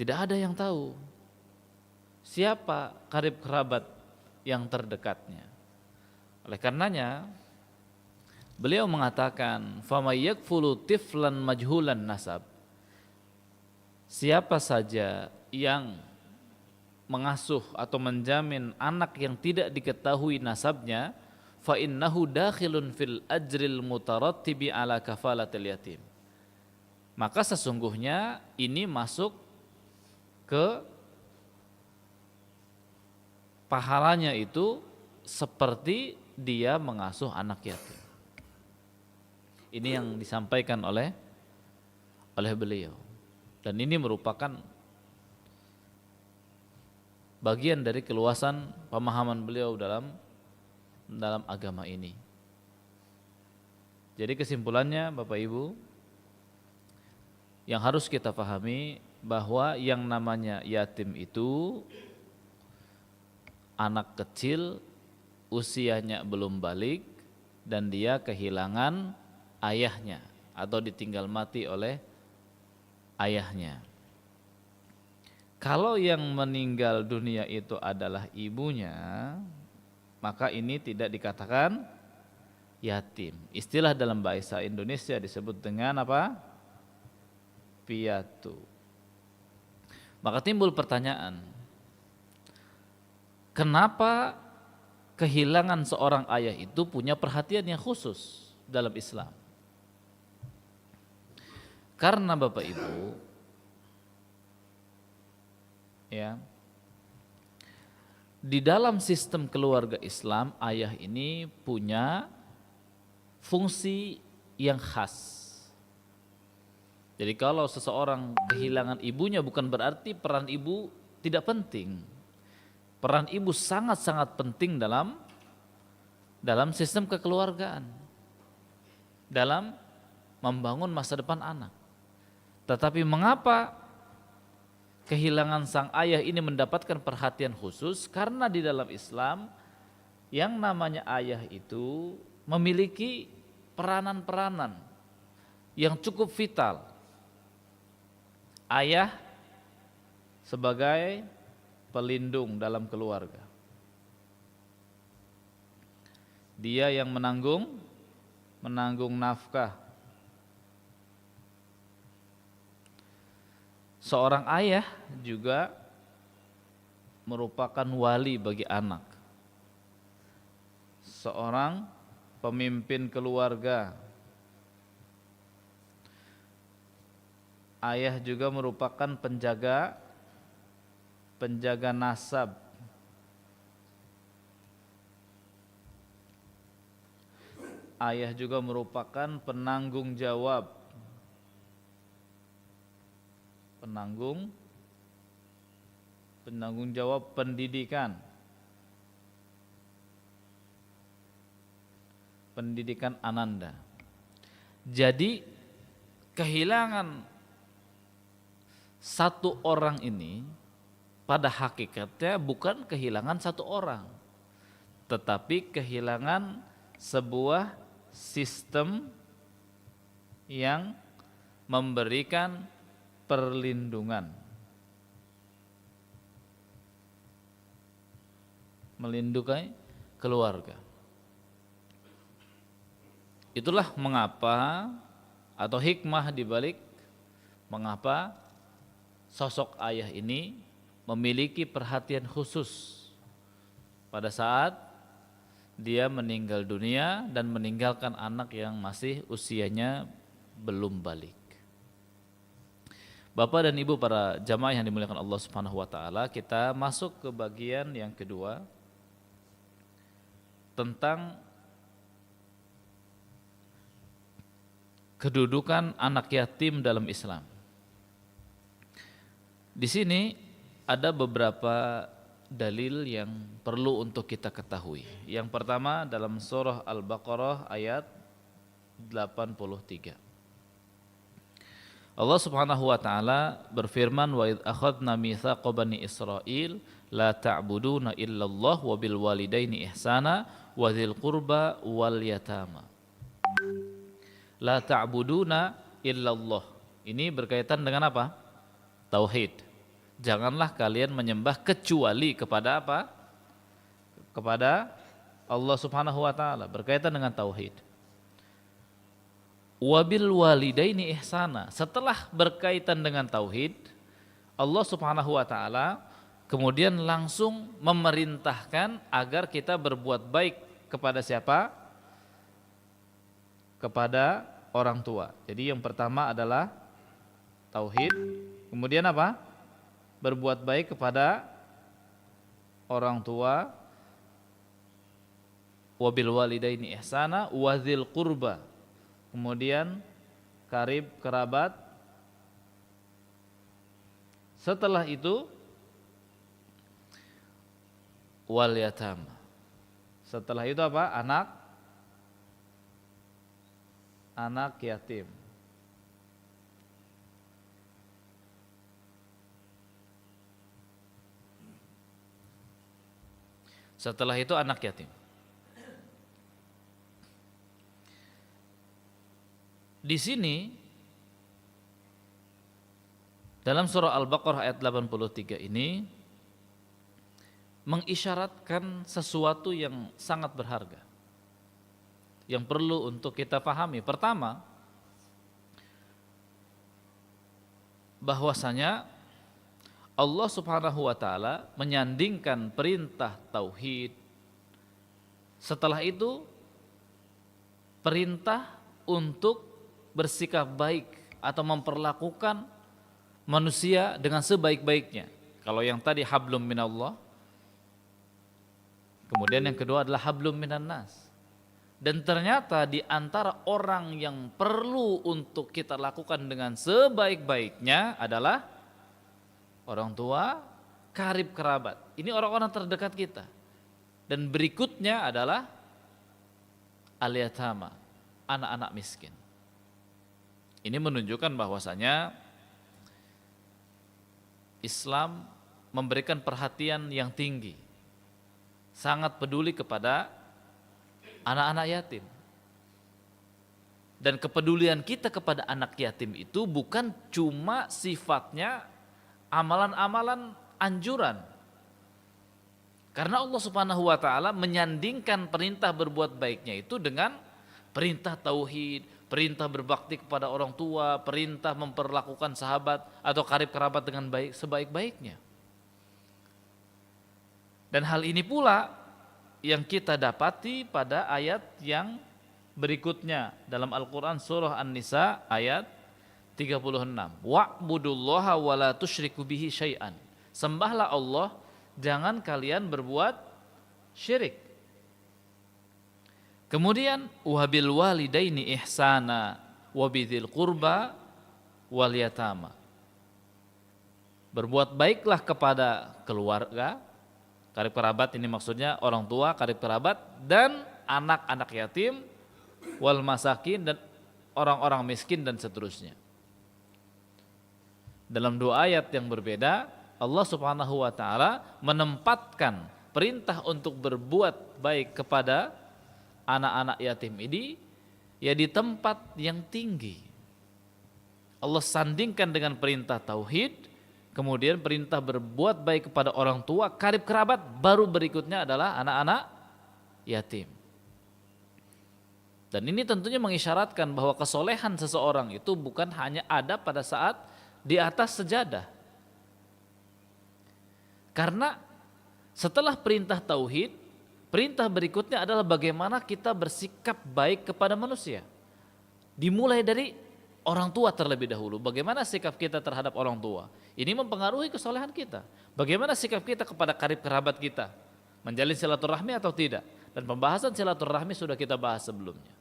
Tidak ada yang tahu siapa karib kerabat yang terdekatnya. Oleh karenanya beliau mengatakan, "Famay yakfulu tiflan majhulan nasab." Siapa saja yang mengasuh atau menjamin anak yang tidak diketahui nasabnya, fa innahu dakhilun fil ajril mutarattibi ala kafalatil yatim. Maka sesungguhnya ini masuk ke pahalanya itu seperti dia mengasuh anak yatim. Ini yang disampaikan oleh beliau. Dan ini merupakan bagian dari keluasan pemahaman beliau dalam agama ini. Jadi kesimpulannya Bapak Ibu, yang harus kita pahami bahwa yang namanya yatim itu anak kecil usianya belum balik dan dia kehilangan ayahnya atau ditinggal mati oleh ayahnya. Kalau yang meninggal dunia itu adalah ibunya, maka ini tidak dikatakan yatim. Istilah dalam bahasa Indonesia disebut dengan apa? Piatu. Maka timbul pertanyaan, kenapa kehilangan seorang ayah itu punya perhatian yang khusus dalam Islam? Karena Bapak Ibu, ya, di dalam sistem keluarga Islam, ayah ini punya fungsi yang khas. Jadi kalau seseorang kehilangan ibunya bukan berarti peran ibu tidak penting. Peran ibu sangat-sangat penting dalam sistem kekeluargaan, dalam membangun masa depan anak. Tetapi mengapa kehilangan sang ayah ini mendapatkan perhatian khusus? Karena di dalam Islam yang namanya ayah itu memiliki peranan-peranan yang cukup vital. Ayah sebagai pelindung dalam keluarga. Dia yang menanggung nafkah. Seorang ayah juga merupakan wali bagi anak. Seorang pemimpin keluarga. Ayah juga merupakan penjaga nasab. Ayah juga merupakan penanggung jawab pendidikan ananda. Jadi kehilangan satu orang ini pada hakikatnya bukan kehilangan satu orang, tetapi kehilangan sebuah sistem yang memberikan perlindungan, melindungi keluarga. Itulah mengapa atau hikmah dibalik mengapa sosok ayah ini memiliki perhatian khusus pada saat dia meninggal dunia dan meninggalkan anak yang masih usianya belum balik. Bapak dan Ibu para jamaah yang dimuliakan Allah Subhanahu wa taala, kita masuk ke bagian yang kedua tentang kedudukan anak yatim dalam Islam. Di sini ada beberapa dalil yang perlu untuk kita ketahui. Yang pertama dalam surah Al-Baqarah ayat 83. Allah Subhanahu wa taala berfirman, wa id akhadna mitsaqa bani Israil la ta'buduna illallah wa bil walidaini ihsana wa dzil qurba wal yatama. La ta'buduna illallah. Ini berkaitan dengan apa? Tauhid. Janganlah kalian menyembah kecuali kepada apa? Kepada Allah Subhanahu wa taala, berkaitan dengan tauhid. Wabil walidaini ihsana. Setelah berkaitan dengan tauhid, Allah Subhanahu wa taala kemudian langsung memerintahkan agar kita berbuat baik kepada siapa? Kepada orang tua. Jadi yang pertama adalah tauhid, kemudian apa? Berbuat baik kepada orang tua. Wabil walidaini ihsana wadzil qurba. Kemudian karib kerabat. Setelah itu wal yatama. Setelah itu apa? Anak yatim. Setelah itu anak yatim. Di sini dalam surah Al-Baqarah ayat 83 ini mengisyaratkan sesuatu yang sangat berharga yang perlu untuk kita pahami. Pertama, bahwasanya Allah Subhanahu wa taala menyandingkan perintah tauhid, setelah itu perintah untuk bersikap baik atau memperlakukan manusia dengan sebaik-baiknya. Kalau yang tadi hablum minallah, kemudian yang kedua adalah hablum minan nas. Dan ternyata di antara orang yang perlu untuk kita lakukan dengan sebaik-baiknya adalah orang tua, karib kerabat. Ini orang-orang terdekat kita. Dan berikutnya adalah al-yatama, anak-anak miskin. Ini menunjukkan bahwasanya Islam memberikan perhatian yang tinggi, sangat peduli kepada anak-anak yatim. Dan kepedulian kita kepada anak yatim itu bukan cuma sifatnya amalan-amalan anjuran. Karena Allah Subhanahu wa taala menyandingkan perintah berbuat baiknya itu dengan perintah tauhid, perintah berbakti kepada orang tua, perintah memperlakukan sahabat atau karib kerabat dengan baik sebaik-baiknya. Dan hal ini pula yang kita dapati pada ayat yang berikutnya dalam Al-Quran surah An-Nisa ayat 36. Wa'budullaha wa la tusyriku bihi syai'an. Sembahlah Allah, jangan kalian berbuat syirik. Kemudian wabil walidaini ihsana wabidzil qurba wal yatama. Berbuat baiklah kepada keluarga, karib kerabat ini maksudnya orang tua, karib kerabat dan anak-anak yatim, wal masakin dan orang-orang miskin dan seterusnya. Dalam dua ayat yang berbeda, Allah Subhanahu wa taala menempatkan perintah untuk berbuat baik kepada anak-anak yatim ini ya di tempat yang tinggi. Allah sandingkan dengan perintah tauhid, kemudian perintah berbuat baik kepada orang tua, karib kerabat, baru berikutnya adalah anak-anak yatim. Dan ini tentunya mengisyaratkan bahwa kesolehan seseorang itu bukan hanya ada pada saat di atas sejadah. Karena setelah perintah tauhid, perintah berikutnya adalah bagaimana kita bersikap baik kepada manusia. Dimulai dari orang tua terlebih dahulu. Bagaimana sikap kita terhadap orang tua? Ini mempengaruhi kesolehan kita. Bagaimana sikap kita kepada karib kerabat kita? Menjalin silaturahmi atau tidak? Dan pembahasan silaturahmi sudah kita bahas sebelumnya.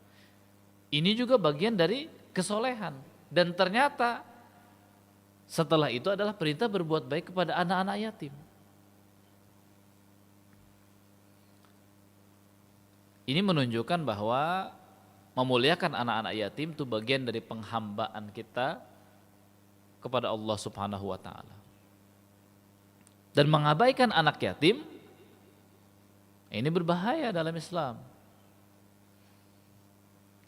Ini juga bagian dari kesolehan. Dan ternyata setelah itu adalah perintah berbuat baik kepada anak-anak yatim. Ini menunjukkan bahwa memuliakan anak-anak yatim itu bagian dari penghambaan kita kepada Allah Subhanahu wa taala. Dan mengabaikan anak yatim ini berbahaya dalam Islam.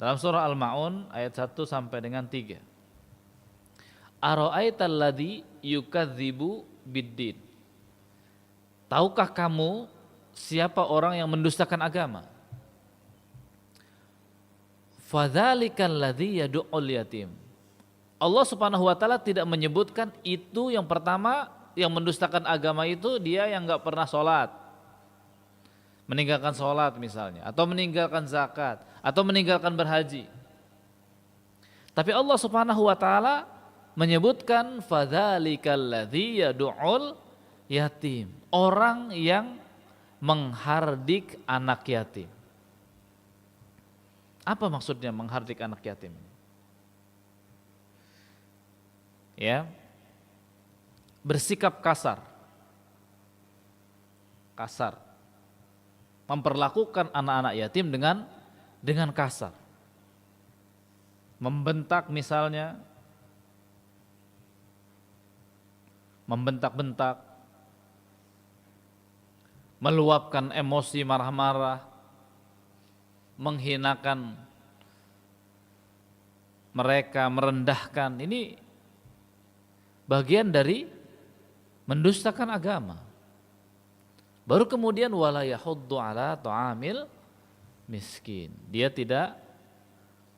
Dalam surah Al-Maun ayat 1 sampai dengan 3. Ara'aital ladzi yukadzibu biddin. Tahukah kamu siapa orang yang mendustakan agama? Fadzalikal ladzi yad'ul yatim. Allah Subhanahu wa taala tidak menyebutkan itu yang pertama, yang mendustakan agama itu dia yang enggak pernah sholat, meninggalkan sholat misalnya, atau meninggalkan zakat, atau meninggalkan berhaji. Tapi Allah Subhanahu wa taala menyebutkan fadzalikal ladzi yad'ul yatim, orang yang menghardik anak yatim. Apa maksudnya menghardik anak yatim? Ya, bersikap kasar, memperlakukan anak-anak yatim dengan kasar, membentak misalnya, membentak-bentak, meluapkan emosi marah-marah, menghinakan mereka, merendahkan. Ini bagian dari mendustakan agama. Baru kemudian wala yahuddu ala ta'amil miskin. Dia tidak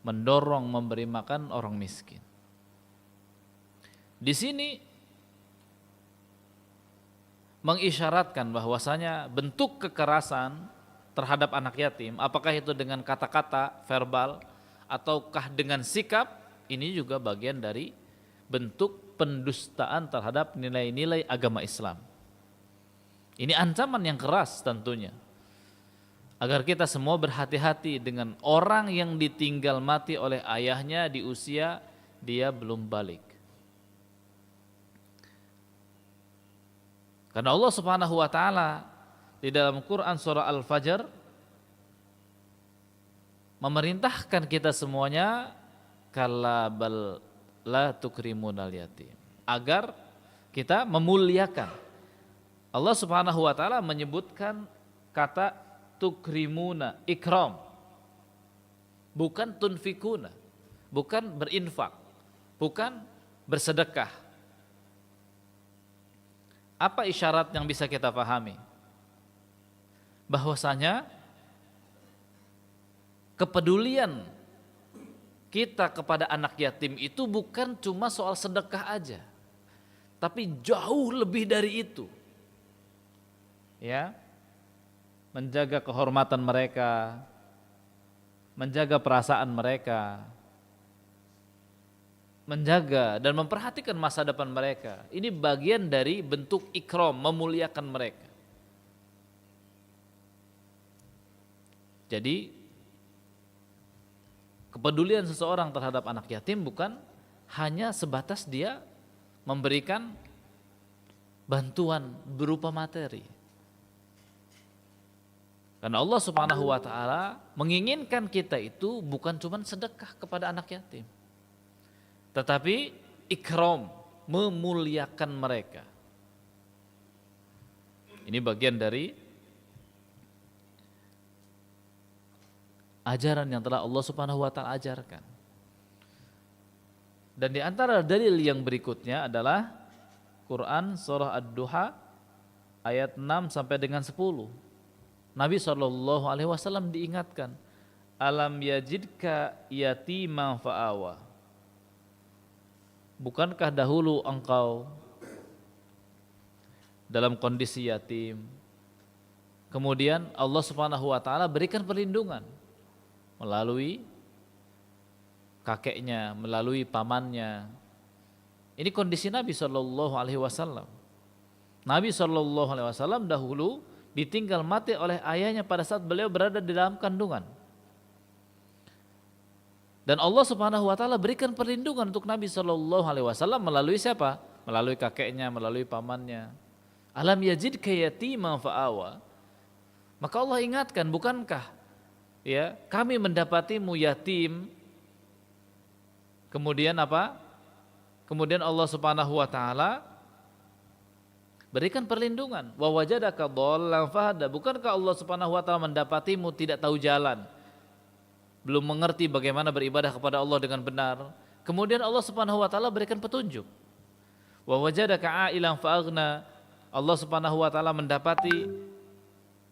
mendorong memberi makan orang miskin. Di sini mengisyaratkan bahwasanya bentuk kekerasan terhadap anak yatim, apakah itu dengan kata-kata verbal ataukah dengan sikap, ini juga bagian dari bentuk pendustaan terhadap nilai-nilai agama Islam. Ini ancaman yang keras tentunya, agar kita semua berhati-hati dengan orang yang ditinggal mati oleh ayahnya di usia dia belum balik. Karena Allah Subhanahu wa taala di dalam Quran surah Al-Fajr memerintahkan kita semuanya kalla bal la tukrimunal yatim, agar kita memuliakan. Allah Subhanahu wa taala menyebutkan kata tukrimuna, ikram, bukan tunfikuna, bukan berinfak, bukan bersedekah. Apa isyarat yang bisa kita pahami? Bahwasanya kepedulian kita kepada anak yatim itu bukan cuma soal sedekah aja, tapi jauh lebih dari itu. Ya, menjaga kehormatan mereka, menjaga perasaan mereka, menjaga dan memperhatikan masa depan mereka. Ini bagian dari bentuk ikram, memuliakan mereka. Jadi kepedulian seseorang terhadap anak yatim bukan hanya sebatas dia memberikan bantuan berupa materi. Karena Allah Subhanahu wa taala menginginkan kita itu bukan cuma sedekah kepada anak yatim, tetapi ikram, memuliakan mereka. Ini bagian dari ajaran yang telah Allah Subhanahu wa taala ajarkan. Dan di antara dalil yang berikutnya adalah Quran surah Ad-Duha ayat 6 sampai dengan 10. Nabi SAW diingatkan, alam yajidka yatima fa'awa. Bukankah dahulu engkau dalam kondisi yatim, kemudian Allah Subhanahu wa taala berikan perlindungan melalui kakeknya, melalui pamannya. Ini kondisi Nabi SAW. Nabi SAW dahulu ditinggal mati oleh ayahnya pada saat beliau berada di dalam kandungan. Dan Allah Subhanahu wa taala berikan perlindungan untuk Nabi SAW melalui siapa? Melalui kakeknya, melalui pamannya. Alam yajidka yatima fa'awa. Maka Allah ingatkan, bukankah ya kami mendapatimu yatim, kemudian apa? Kemudian Allah Subhanahu wa taala berikan perlindungan. Wa wajadaka dhallan fahada. Bukankah Allah Subhanahu wa taala mendapatimu tidak tahu jalan, belum mengerti bagaimana beribadah kepada Allah dengan benar, kemudian Allah Subhanahu wa taala berikan petunjuk. Wa wajadaka a'ilan fa'aghna. Allah Subhanahu wa taala mendapati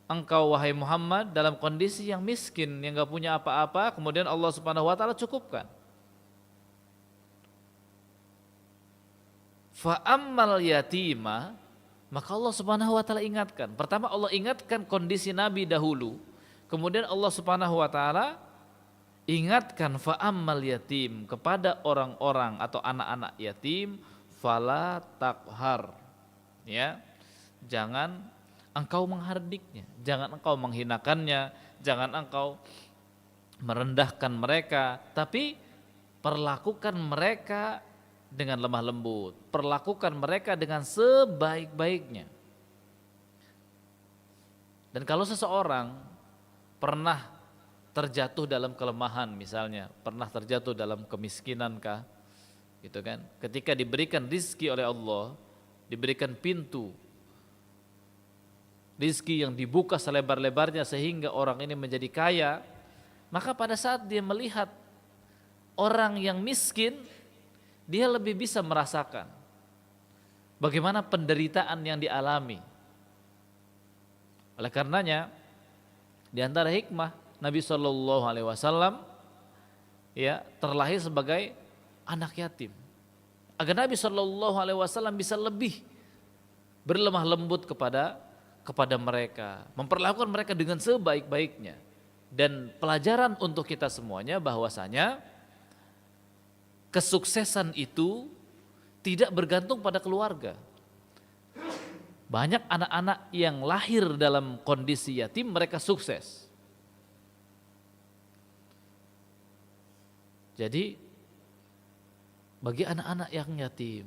engkau wahai Muhammad dalam kondisi yang miskin, yang enggak punya apa-apa, kemudian Allah Subhanahu wa taala cukupkan. Fa ammal yatima, maka Allah Subhanahu wa taala ingatkan. Pertama Allah ingatkan kondisi Nabi dahulu. Kemudian Allah Subhanahu wa taala ingatkan fa ammal yatim, kepada orang-orang atau anak-anak yatim, fala taqhar. Ya. Jangan engkau menghardiknya, jangan engkau menghinakannya, jangan engkau merendahkan mereka, tapi perlakukan mereka dengan lemah lembut, perlakukan mereka dengan sebaik-baiknya. Dan kalau seseorang pernah terjatuh dalam kelemahan, misalnya pernah terjatuh dalam kemiskinankah, gitu kan? Ketika diberikan rizki oleh Allah, diberikan pintu rizki yang dibuka selebar-lebarnya sehingga orang ini menjadi kaya, maka pada saat dia melihat orang yang miskin, dia lebih bisa merasakan bagaimana penderitaan yang dialami. Oleh karenanya, di antara hikmah Nabi SAW ya terlahir sebagai anak yatim, agar Nabi SAW bisa lebih berlemah lembut kepada mereka, memperlakukan mereka dengan sebaik-baiknya. Dan pelajaran untuk kita semuanya bahwasanya kesuksesan itu tidak bergantung pada keluarga. Banyak anak-anak yang lahir dalam kondisi yatim, mereka sukses. Jadi bagi anak-anak yang yatim,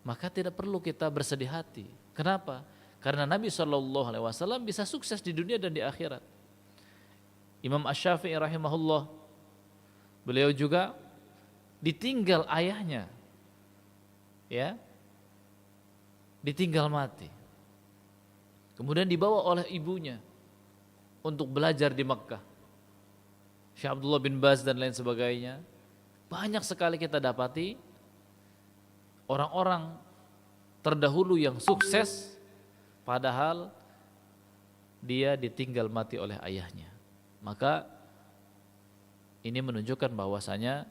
maka tidak perlu kita bersedih hati. Kenapa? Karena Nabi SAW bisa sukses di dunia dan di akhirat. Imam Asy-Syafi'i rahimahullah, beliau juga ditinggal ayahnya, ya, ditinggal mati. Kemudian dibawa oleh ibunya untuk belajar di Mekkah. Syekh Abdullah bin Baz dan lain sebagainya. Banyak sekali kita dapati orang-orang terdahulu yang sukses, padahal dia ditinggal mati oleh ayahnya. Maka ini menunjukkan bahwasanya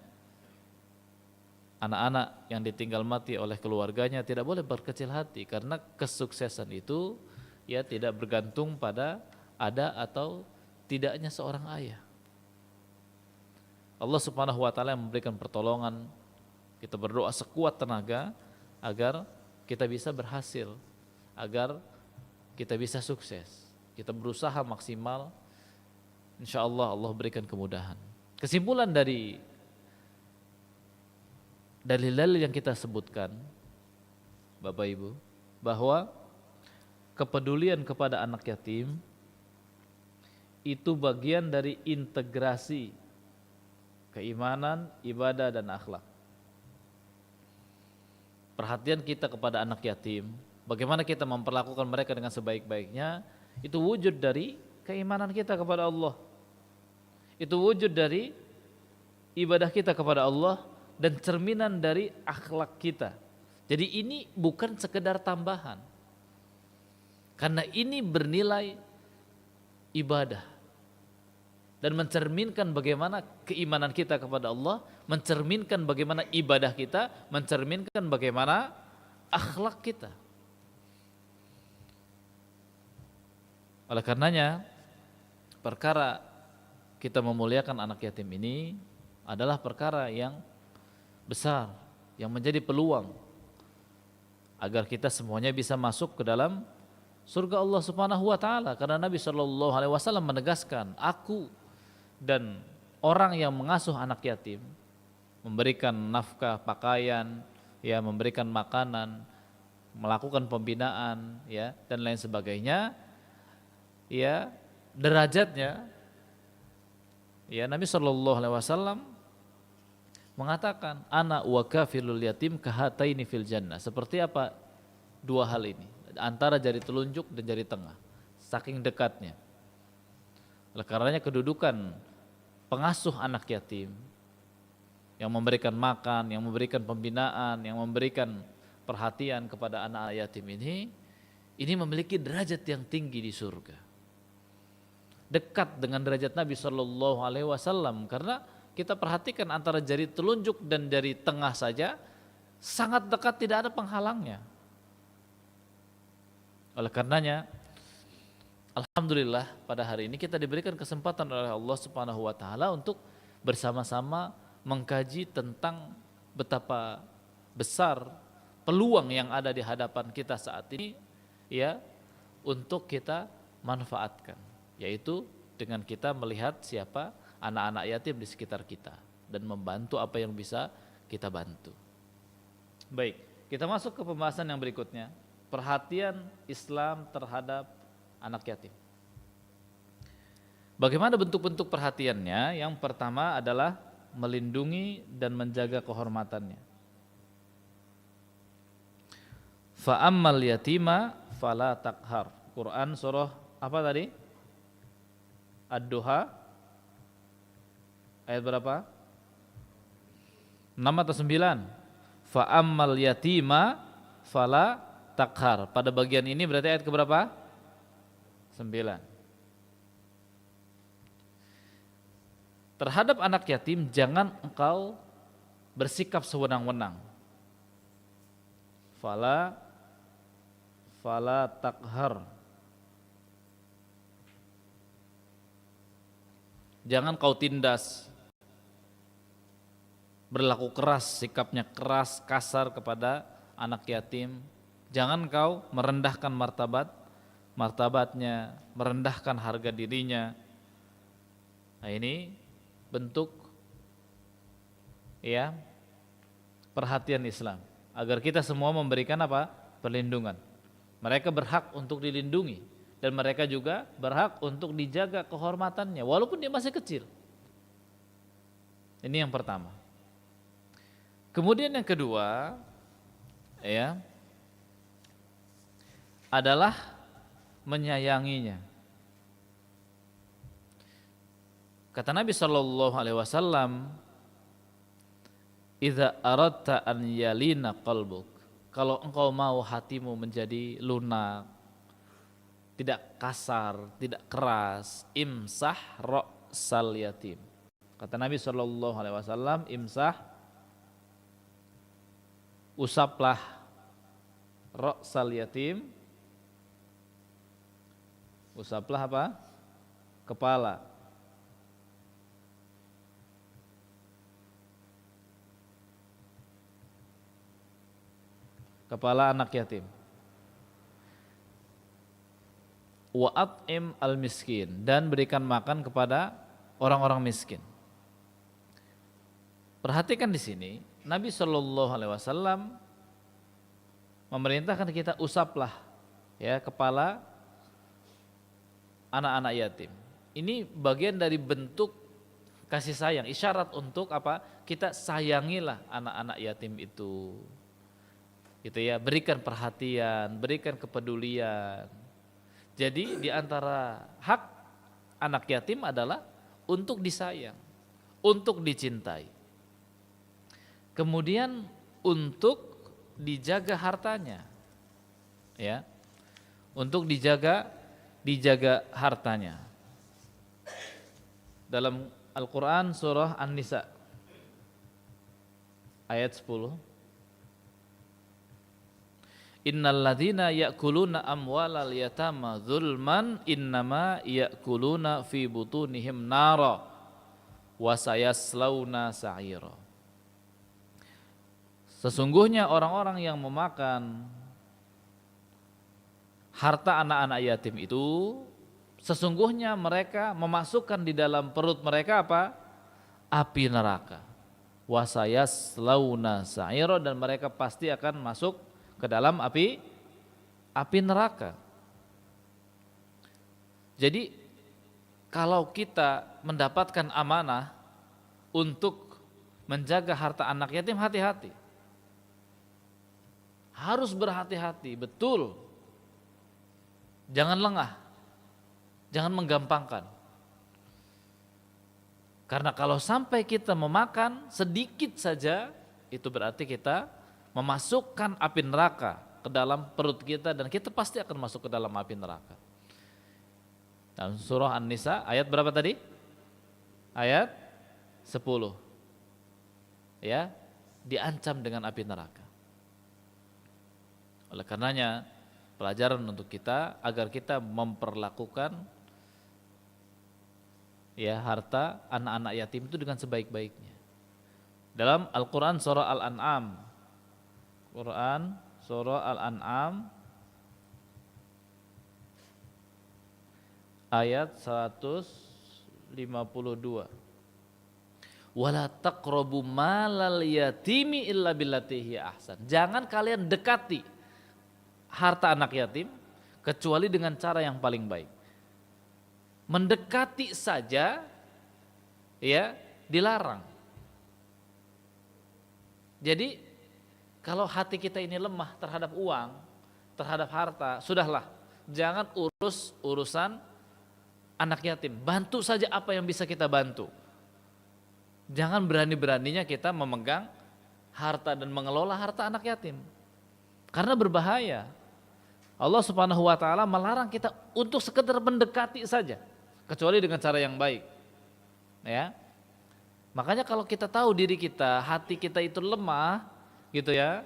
anak-anak yang ditinggal mati oleh keluarganya tidak boleh berkecil hati, karena kesuksesan itu ya tidak bergantung pada ada atau tidaknya seorang ayah. Allah Subhanahu wa taala yang memberikan pertolongan. Kita berdoa sekuat tenaga agar kita bisa berhasil, agar kita bisa sukses. Kita berusaha maksimal, insyaallah Allah berikan kemudahan. Kesimpulan dari dalil-dalil yang kita sebutkan, Bapak Ibu, bahwa kepedulian kepada anak yatim itu bagian dari integrasi keimanan, ibadah, dan akhlak. Perhatian kita kepada anak yatim, bagaimana kita memperlakukan mereka dengan sebaik-baiknya, itu wujud dari keimanan kita kepada Allah. Itu wujud dari ibadah kita kepada Allah dan cerminan dari akhlak kita. Jadi ini bukan sekedar tambahan, karena ini bernilai ibadah dan mencerminkan bagaimana keimanan kita kepada Allah, mencerminkan bagaimana ibadah kita, mencerminkan bagaimana akhlak kita. Oleh karenanya, perkara kita memuliakan anak yatim ini adalah perkara yang besar, yang menjadi peluang agar kita semuanya bisa masuk ke dalam surga Allah Subhanahu wa taala. Karena Nabi SAW menegaskan, aku dan orang yang mengasuh anak yatim, memberikan nafkah, pakaian, ya, memberikan makanan, melakukan pembinaan, ya, dan lain sebagainya, ya, derajatnya, ya, Nabi SAW mengatakan, ana wa kafilul yatim kahataini fil jannah. Seperti apa dua hal ini? Antara jari telunjuk dan jari tengah, saking dekatnya. Oleh karenanya kedudukan pengasuh anak yatim yang memberikan makan, yang memberikan pembinaan, yang memberikan perhatian kepada anak yatim ini memiliki derajat yang tinggi di surga. Dekat dengan derajat Nabi Shallallahu Alaihi Wasallam, karena kita perhatikan antara jari telunjuk dan jari tengah saja sangat dekat, tidak ada penghalangnya. Oleh karenanya, alhamdulillah pada hari ini kita diberikan kesempatan oleh Allah Subhanahu wa taala untuk bersama-sama mengkaji tentang betapa besar peluang yang ada di hadapan kita saat ini, ya, untuk kita manfaatkan, yaitu dengan kita melihat siapa anak-anak yatim di sekitar kita dan membantu apa yang bisa kita bantu. Baik, kita masuk ke pembahasan yang berikutnya, perhatian Islam terhadap anak yatim. Bagaimana bentuk-bentuk perhatiannya? Yang pertama adalah melindungi dan menjaga kehormatannya. Fa ammal yatima fala taqhar. Quran surah apa tadi? Ad-Duha ayat berapa? 6 atau 9? Fa ammal yatima fala taqhar. Pada bagian ini berarti ayat keberapa? 9. Terhadap anak yatim jangan engkau bersikap sewenang-wenang. Fala taqhar. Jangan kau tindas, berlaku keras, sikapnya keras, kasar kepada anak yatim. Jangan kau merendahkan martabatnya, merendahkan harga dirinya. Nah, ini bentuk, ya, perhatian Islam agar kita semua memberikan apa? Perlindungan. Mereka berhak untuk dilindungi dan mereka juga berhak untuk dijaga kehormatannya walaupun dia masih kecil. Ini yang pertama. Kemudian yang kedua, ya, adalah menyayanginya. Kata Nabi Shallallahu Alaihi Wasallam, "Idza aradta an yalina qalbuk." Kalau engkau mau hatimu menjadi lunak, tidak kasar, tidak keras, imsah ra'sal yatim. Kata Nabi Shallallahu Alaihi Wasallam, imsah, usaplah ra'sal yatim, usaplah apa? Kepala. Kepala anak yatim. Wa at'im al miskin, dan berikan makan kepada orang-orang miskin. Perhatikan di sini, Nabi Shallallahu Alaihi Wasallam memerintahkan kita usaplah, ya, kepala anak-anak yatim. Ini bagian dari bentuk kasih sayang, isyarat untuk apa? Kita sayangilah anak-anak yatim itu. Gitu ya, berikan perhatian, berikan kepedulian. Jadi di antara hak anak yatim adalah untuk disayang, untuk dicintai. Kemudian untuk dijaga hartanya. Ya. Untuk dijaga hartanya. Dalam Al-Qur'an surah An-Nisa ayat 10, Innal ladzina ya'kuluna amwalal yatama zulman innama ya'kuluna fi butunihim nara wa sayaslawna sa'ira. Sesungguhnya orang-orang yang memakan harta anak-anak yatim itu, sesungguhnya mereka memasukkan di dalam perut mereka apa? Api neraka. Wa sayaslawna sa'ira, dan mereka pasti akan masuk ke dalam api neraka. Jadi kalau kita mendapatkan amanah untuk menjaga harta anak yatim, hati-hati. Harus berhati-hati, betul. Jangan lengah. Jangan menggampangkan. Karena kalau sampai kita memakan sedikit saja, itu berarti kita memasukkan api neraka ke dalam perut kita dan kita pasti akan masuk ke dalam api neraka. Dalam surah An-Nisa ayat berapa tadi? Ayat 10. Ya, diancam dengan api neraka. Oleh karenanya pelajaran untuk kita agar kita memperlakukan ya harta anak-anak yatim itu dengan sebaik-baiknya. Dalam Al-Qur'an surah Al-An'am. Quran surah Al-An'am ayat 152. Wala taqrabu malal yatimi illa billati hiya ahsan. Jangan kalian dekati harta anak yatim kecuali dengan cara yang paling baik. Mendekati saja ya dilarang. Jadi kalau hati kita ini lemah terhadap uang, terhadap harta, sudahlah, jangan urus urusan anak yatim. Bantu saja apa yang bisa kita bantu. Jangan berani-beraninya kita memegang harta dan mengelola harta anak yatim. Karena berbahaya. Allah Subhanahu wa taala melarang kita untuk sekedar mendekati saja, kecuali dengan cara yang baik. Ya. Makanya kalau kita tahu diri kita, hati kita itu lemah, gitu ya,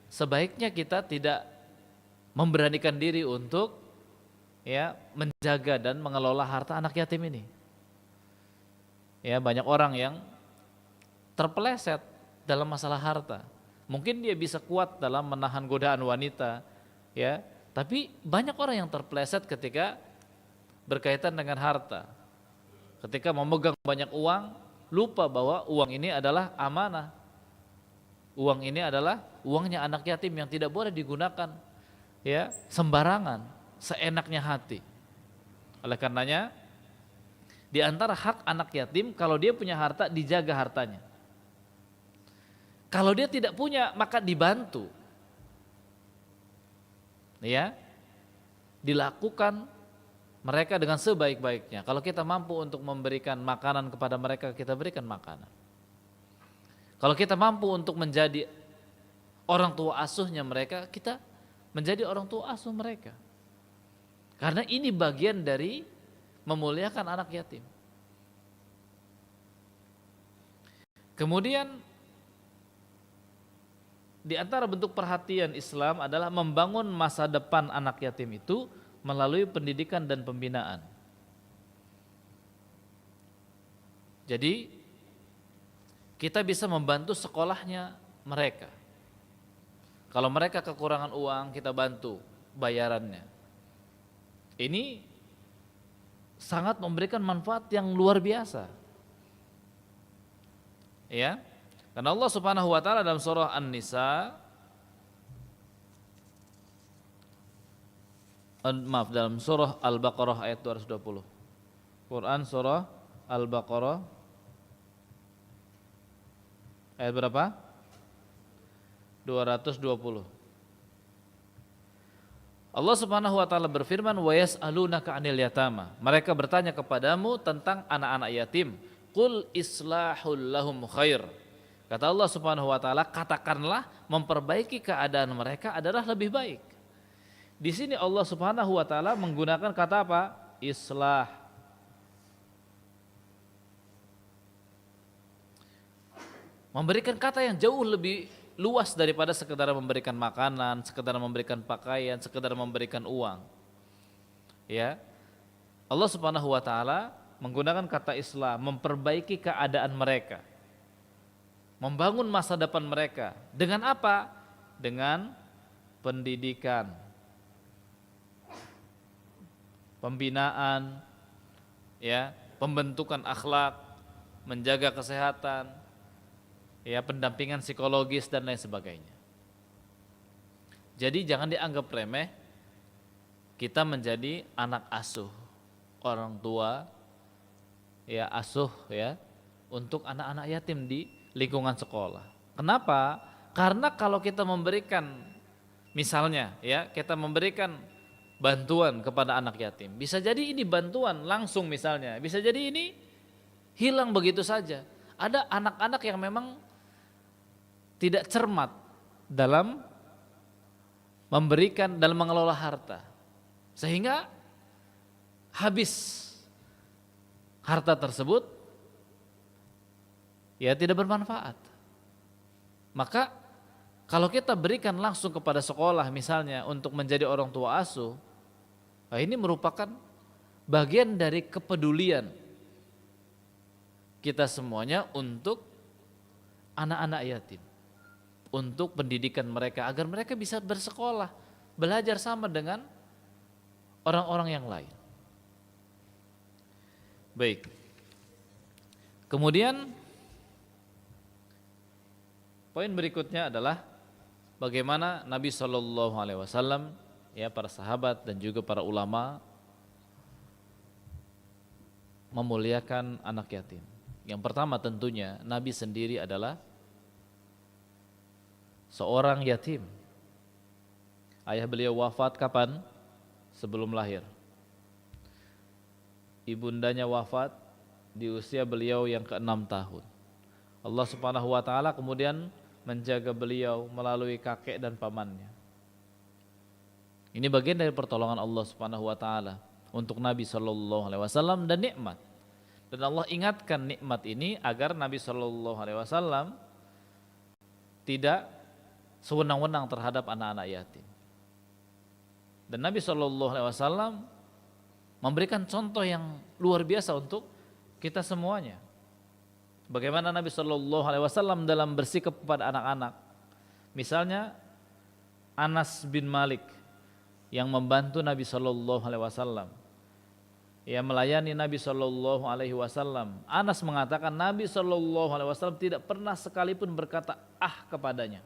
sebaiknya kita tidak memberanikan diri untuk ya menjaga dan mengelola harta anak yatim ini. Ya, banyak orang yang terpeleset dalam masalah harta. Mungkin dia bisa kuat dalam menahan godaan wanita, ya, tapi banyak orang yang terpeleset ketika berkaitan dengan harta. Ketika memegang banyak uang, lupa bahwa uang ini adalah amanah. Uang ini adalah uangnya anak yatim yang tidak boleh digunakan ya sembarangan, seenaknya hati. Oleh karenanya di antara hak anak yatim, kalau dia punya harta dijaga hartanya. Kalau dia tidak punya maka dibantu. Ya. Dilakukan mereka dengan sebaik-baiknya. Kalau kita mampu untuk memberikan makanan kepada mereka, kita berikan makanan. Kalau kita mampu untuk menjadi orang tua asuhnya mereka, kita menjadi orang tua asuh mereka. Karena ini bagian dari memuliakan anak yatim. Kemudian di antara bentuk perhatian Islam adalah membangun masa depan anak yatim itu melalui pendidikan dan pembinaan. Jadi kita bisa membantu sekolahnya mereka. Kalau mereka kekurangan uang, kita bantu bayarannya. Ini sangat memberikan manfaat yang luar biasa. Ya. Karena Allah Subhanahu wa taala dalam surah An-Nisa dalam surah Al-Baqarah ayat 220. Quran surah Al-Baqarah ayat berapa? 220. Allah Subhanahu wa taala berfirman, "Wa yas'alunaka 'anil yatama." Mereka bertanya kepadamu tentang anak-anak yatim. Qul islahul lahum khair. Kata Allah Subhanahu wa taala, katakanlah memperbaiki keadaan mereka adalah lebih baik. Di sini Allah Subhanahu wa taala menggunakan kata apa? Islah. Memberikan kata yang jauh lebih luas daripada sekedar memberikan makanan, sekedar memberikan pakaian, sekedar memberikan uang. Ya. Allah Subhanahu wa taala menggunakan kata islah, memperbaiki keadaan mereka. Membangun masa depan mereka. Dengan apa? Dengan pendidikan, pembinaan, ya, pembentukan akhlak, menjaga kesehatan, ya, pendampingan psikologis dan lain sebagainya. Jadi jangan dianggap remeh kita menjadi anak asuh, orang tua, ya, asuh, ya, untuk anak-anak yatim di lingkungan sekolah. Kenapa? Karena kalau kita memberikan, misalnya ya, kita memberikan bantuan kepada anak yatim, bisa jadi ini bantuan langsung misalnya, bisa jadi ini hilang begitu saja. Ada anak-anak yang memang tidak cermat dalam memberikan, dalam mengelola harta, sehingga habis harta tersebut ya tidak bermanfaat. Maka kalau kita berikan langsung kepada sekolah misalnya untuk menjadi orang tua asuh, nah ini merupakan bagian dari kepedulian kita semuanya untuk anak-anak yatim, untuk pendidikan mereka agar mereka bisa bersekolah, belajar sama dengan orang-orang yang lain. Baik. Kemudian poin berikutnya adalah bagaimana Nabi Shallallahu Alaihi Wasallam, ya para sahabat dan juga para ulama memuliakan anak yatim. Yang pertama tentunya Nabi sendiri adalah seorang yatim. Ayah beliau wafat kapan? Sebelum lahir. Ibundanya wafat di usia beliau yang ke-6 tahun. Allah Subhanahu wa taala kemudian menjaga beliau melalui kakek dan pamannya. Ini bagian dari pertolongan Allah Subhanahu wa taala untuk Nabi sallallahu alaihi wasallam dan nikmat. Dan Allah ingatkan nikmat ini agar Nabi sallallahu alaihi wasallam tidak sewenang-wenang terhadap anak-anak yatim. Dan Nabi sallallahu alaihi wasallam memberikan contoh yang luar biasa untuk kita semuanya. Bagaimana Nabi Shallallahu Alaihi Wasallam dalam bersikap kepada anak-anak. Misalnya Anas bin Malik yang membantu Nabi Shallallahu Alaihi Wasallam, yang melayani Nabi Shallallahu Alaihi Wasallam. Anas mengatakan Nabi Shallallahu Alaihi Wasallam tidak pernah sekalipun berkata kepadanya.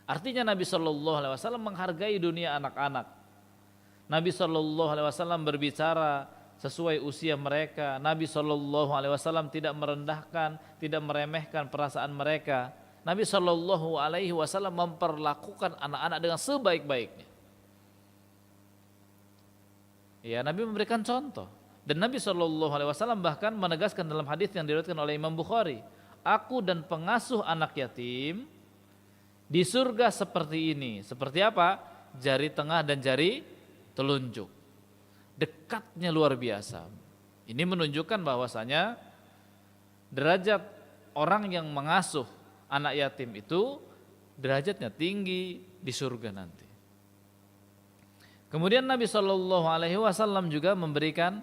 Artinya Nabi Shallallahu Alaihi Wasallam menghargai dunia anak-anak. Nabi Shallallahu Alaihi Wasallam berbicara sesuai usia mereka. Nabi Shallallahu Alaihi Wasallam tidak merendahkan, tidak meremehkan perasaan mereka. Nabi Shallallahu Alaihi Wasallam memperlakukan anak-anak dengan sebaik-baiknya. Ya, Nabi memberikan contoh. Dan Nabi Shallallahu Alaihi Wasallam bahkan menegaskan dalam hadis yang diriwayatkan oleh Imam Bukhari, aku dan pengasuh anak yatim di surga seperti ini. Seperti apa? Jari tengah dan jari telunjuk. Dekatnya luar biasa. Ini menunjukkan bahwasanya derajat orang yang mengasuh anak yatim itu derajatnya tinggi di surga nanti. Kemudian Nabi Shallallahu Alaihi Wasallam juga memberikan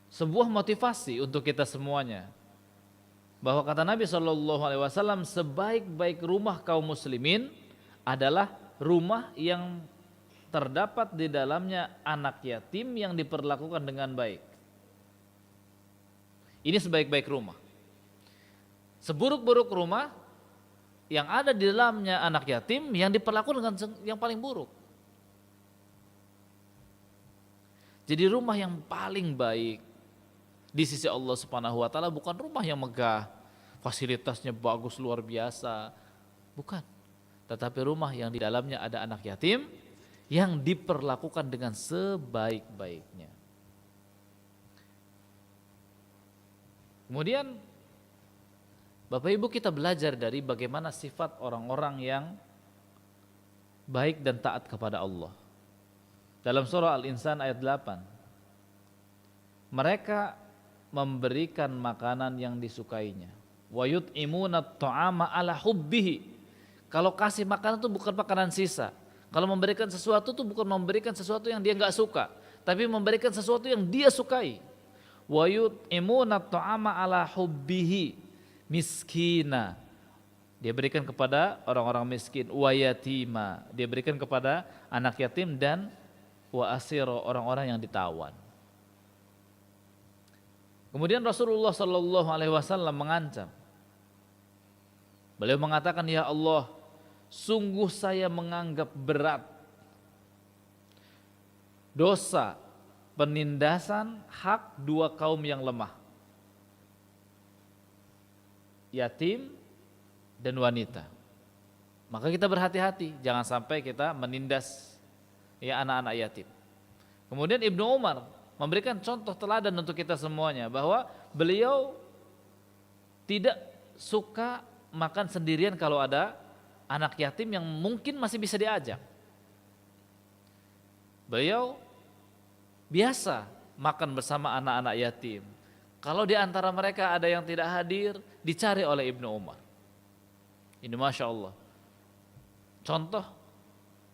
sebuah motivasi untuk kita semuanya. Bahwa kata Nabi Shallallahu Alaihi Wasallam, sebaik-baik rumah kaum muslimin adalah rumah yang terdapat di dalamnya anak yatim yang diperlakukan dengan baik. Ini sebaik-baik rumah. Seburuk-buruk rumah yang ada di dalamnya anak yatim yang diperlakukan dengan yang paling buruk. Jadi rumah yang paling baik di sisi Allah Subhanahu wa taala bukan rumah yang megah, fasilitasnya bagus luar biasa, bukan. Tetapi rumah yang di dalamnya ada anak yatim yang diperlakukan dengan sebaik-baiknya. Kemudian Bapak Ibu, kita belajar dari bagaimana sifat orang-orang yang baik dan taat kepada Allah. Dalam surah Al-Insan ayat 8, mereka memberikan makanan yang disukainya. Wa yut'imuna at-ta'ama ala hubbihi. Kalau kasih makanan itu bukan makanan sisa. Kalau memberikan sesuatu itu bukan memberikan sesuatu yang dia enggak suka, tapi memberikan sesuatu yang dia sukai. Wa yut'imuna at-ta'ama ala hubbihi miskina. Dia berikan kepada orang-orang miskin, wa yatima. Dia berikan kepada anak yatim dan wa asira, orang-orang yang ditawan. Kemudian Rasulullah Sallallahu Alaihi Wasallam mengancam. Beliau mengatakan, ya Allah, sungguh saya menganggap berat dosa penindasan hak dua kaum yang lemah, yatim dan wanita. Maka kita berhati-hati, jangan sampai kita menindas anak-anak yatim. Kemudian Ibnu Umar memberikan contoh teladan untuk kita semuanya bahwa beliau tidak suka makan sendirian kalau ada anak yatim yang mungkin masih bisa diajak. Beliau biasa makan bersama anak-anak yatim. Kalau di antara mereka ada yang tidak hadir, dicari oleh Ibnu Umar. Ini Masya Allah, contoh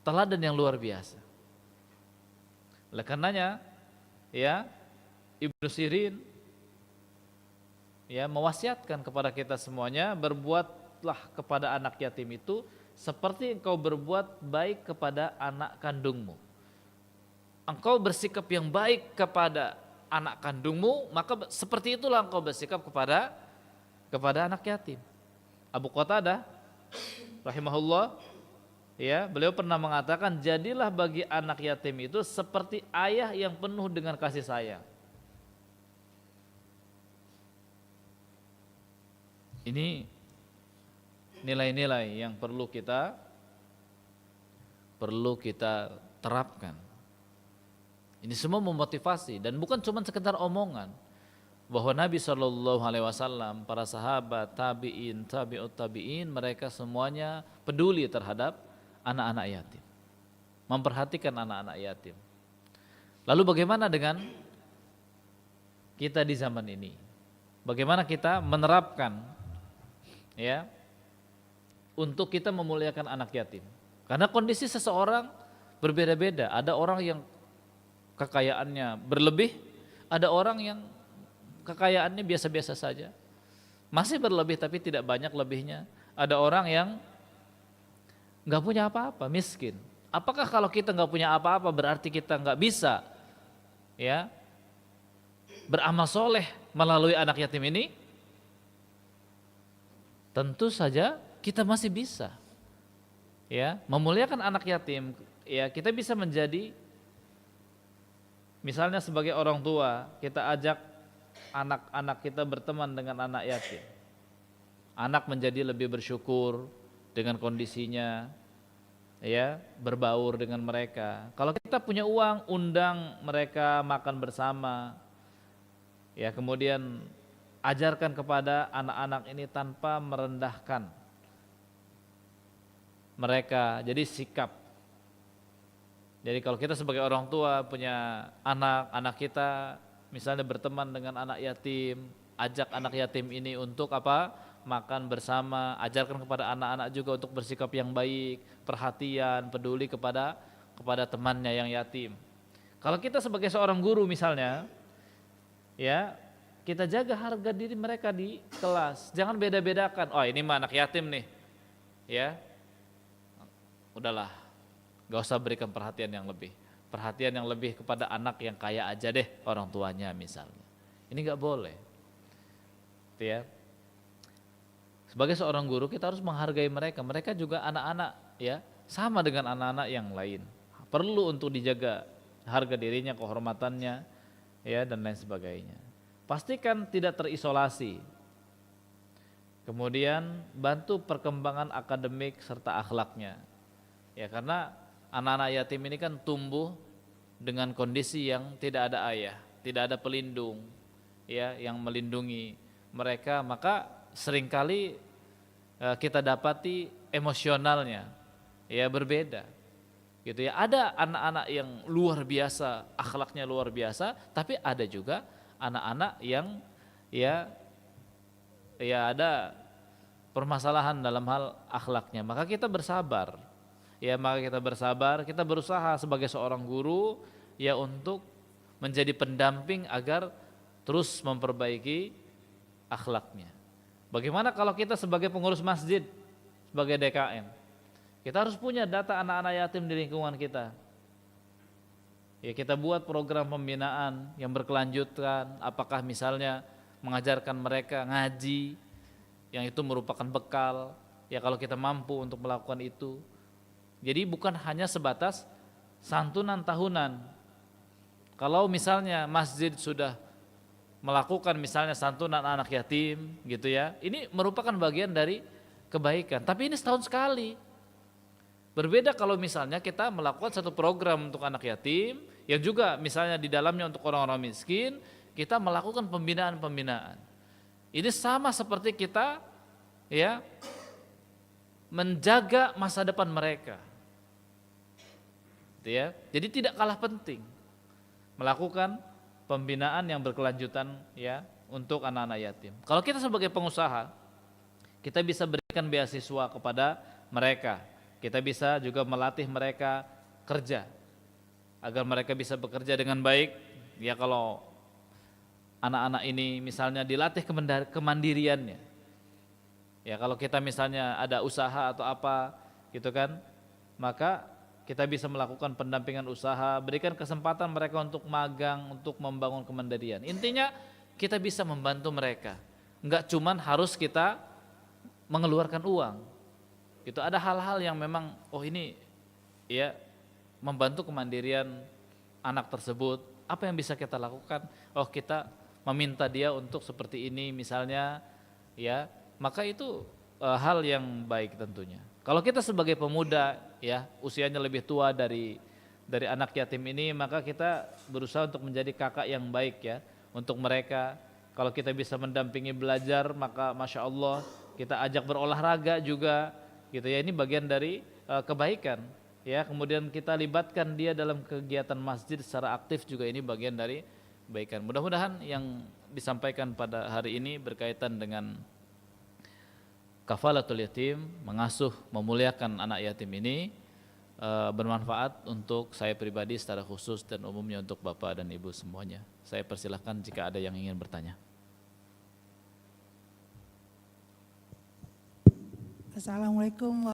teladan yang luar biasa. Oleh karenanya, ya, Ibnu Sirin ya mewasiatkan kepada kita semuanya, berbuatlah kepada anak yatim itu seperti engkau berbuat baik kepada anak kandungmu. Engkau bersikap yang baik kepada anak kandungmu, maka seperti itulah engkau bersikap kepada anak yatim. Abu Qatadah rahimahullah, ya, beliau pernah mengatakan, jadilah bagi anak yatim itu seperti ayah yang penuh dengan kasih sayang. Ini nilai-nilai yang perlu kita terapkan. Ini semua memotivasi dan bukan cuma sekedar omongan, bahwa Nabi SAW, para sahabat, tabi'in, tabi'ut tabi'in, mereka semuanya peduli terhadap anak-anak yatim, memperhatikan anak-anak yatim. Lalu bagaimana dengan kita di zaman ini? Bagaimana kita menerapkan, ya, untuk kita memuliakan anak yatim? Karena kondisi seseorang berbeda-beda. Ada orang yang kekayaannya berlebih, ada orang yang kekayaannya biasa-biasa saja, masih berlebih tapi tidak banyak lebihnya. Ada orang yang nggak punya apa-apa, miskin. Apakah kalau kita nggak punya apa-apa berarti kita nggak bisa, ya, beramal soleh melalui anak yatim ini? Tentu saja kita masih bisa, ya, memuliakan anak yatim. Ya, kita bisa menjadi, misalnya sebagai orang tua, kita ajak anak-anak kita berteman dengan anak yatim. Anak menjadi lebih bersyukur dengan kondisinya, ya, berbaur dengan mereka. Kalau kita punya uang, undang mereka makan bersama, ya, kemudian ajarkan kepada anak-anak ini tanpa merendahkan mereka. Jadi sikap. Jadi kalau kita sebagai orang tua punya anak kita misalnya berteman dengan anak yatim, ajak anak yatim ini untuk apa? Makan bersama, ajarkan kepada anak-anak juga untuk bersikap yang baik, perhatian, peduli kepada temannya yang yatim. Kalau kita sebagai seorang guru misalnya, ya, kita jaga harga diri mereka di kelas. Jangan beda-bedakan. Oh, ini mah anak yatim nih, ya, udahlah, gak usah berikan perhatian yang lebih. Perhatian yang lebih kepada anak yang kaya aja deh, orang tuanya misalnya. Ini gak boleh, ya. Sebagai seorang guru kita harus menghargai mereka. Mereka juga anak-anak, ya, sama dengan anak-anak yang lain. Perlu untuk dijaga harga dirinya, kehormatannya, ya, dan lain sebagainya. Pastikan tidak terisolasi. Kemudian bantu perkembangan akademik serta akhlaknya. Ya, karena anak-anak yatim ini kan tumbuh dengan kondisi yang tidak ada ayah, tidak ada pelindung, ya, yang melindungi mereka, maka seringkali kita dapati emosionalnya, ya, berbeda, gitu ya. Ada anak-anak yang luar biasa, akhlaknya luar biasa, tapi ada juga anak-anak yang ya ada permasalahan dalam hal akhlaknya. Maka kita bersabar. Ya, maka kita bersabar, kita berusaha sebagai seorang guru, ya, untuk menjadi pendamping agar terus memperbaiki akhlaknya. Bagaimana kalau kita sebagai pengurus masjid, sebagai DKM, kita harus punya data anak-anak yatim di lingkungan kita. Ya, kita buat program pembinaan yang berkelanjutan, apakah misalnya mengajarkan mereka ngaji, yang itu merupakan bekal, ya, kalau kita mampu untuk melakukan itu. Jadi bukan hanya sebatas santunan tahunan. Kalau misalnya masjid sudah melakukan misalnya santunan anak yatim, gitu ya, ini merupakan bagian dari kebaikan. Tapi ini setahun sekali, Berbeda kalau misalnya kita melakukan satu program untuk anak yatim yang juga misalnya di dalamnya untuk orang-orang miskin, kita melakukan pembinaan-pembinaan. Ini sama seperti kita ya menjaga masa depan mereka. Gitu ya. Jadi tidak kalah penting melakukan pembinaan yang berkelanjutan ya untuk anak-anak yatim. Kalau kita sebagai pengusaha, kita bisa berikan beasiswa kepada mereka. Kita bisa juga melatih mereka kerja agar mereka bisa bekerja dengan baik. Ya kalau anak-anak ini misalnya dilatih kemandiriannya. Ya kalau kita misalnya ada usaha atau apa gitu kan, maka kita bisa melakukan pendampingan usaha, berikan kesempatan mereka untuk magang, untuk membangun kemandirian. Intinya kita bisa membantu mereka. Enggak cuman harus kita mengeluarkan uang. Itu ada hal-hal yang memang ini ya membantu kemandirian anak tersebut. Apa yang bisa kita lakukan? Kita meminta dia untuk seperti ini misalnya ya, maka itu hal yang baik tentunya. Kalau kita sebagai pemuda ya usianya lebih tua dari anak yatim ini, maka kita berusaha untuk menjadi kakak yang baik ya untuk mereka. Kalau kita bisa mendampingi belajar, maka masya Allah kita ajak berolahraga juga gitu ya, ini bagian dari kebaikan ya. Kemudian kita libatkan dia dalam kegiatan masjid secara aktif juga, ini bagian dari kebaikan. Mudah-mudahan yang disampaikan pada hari ini berkaitan dengan kafalatul yatim, mengasuh memuliakan anak yatim ini bermanfaat untuk saya pribadi secara khusus dan umumnya untuk Bapak dan Ibu semuanya. Saya persilahkan jika ada yang ingin bertanya. Assalamualaikum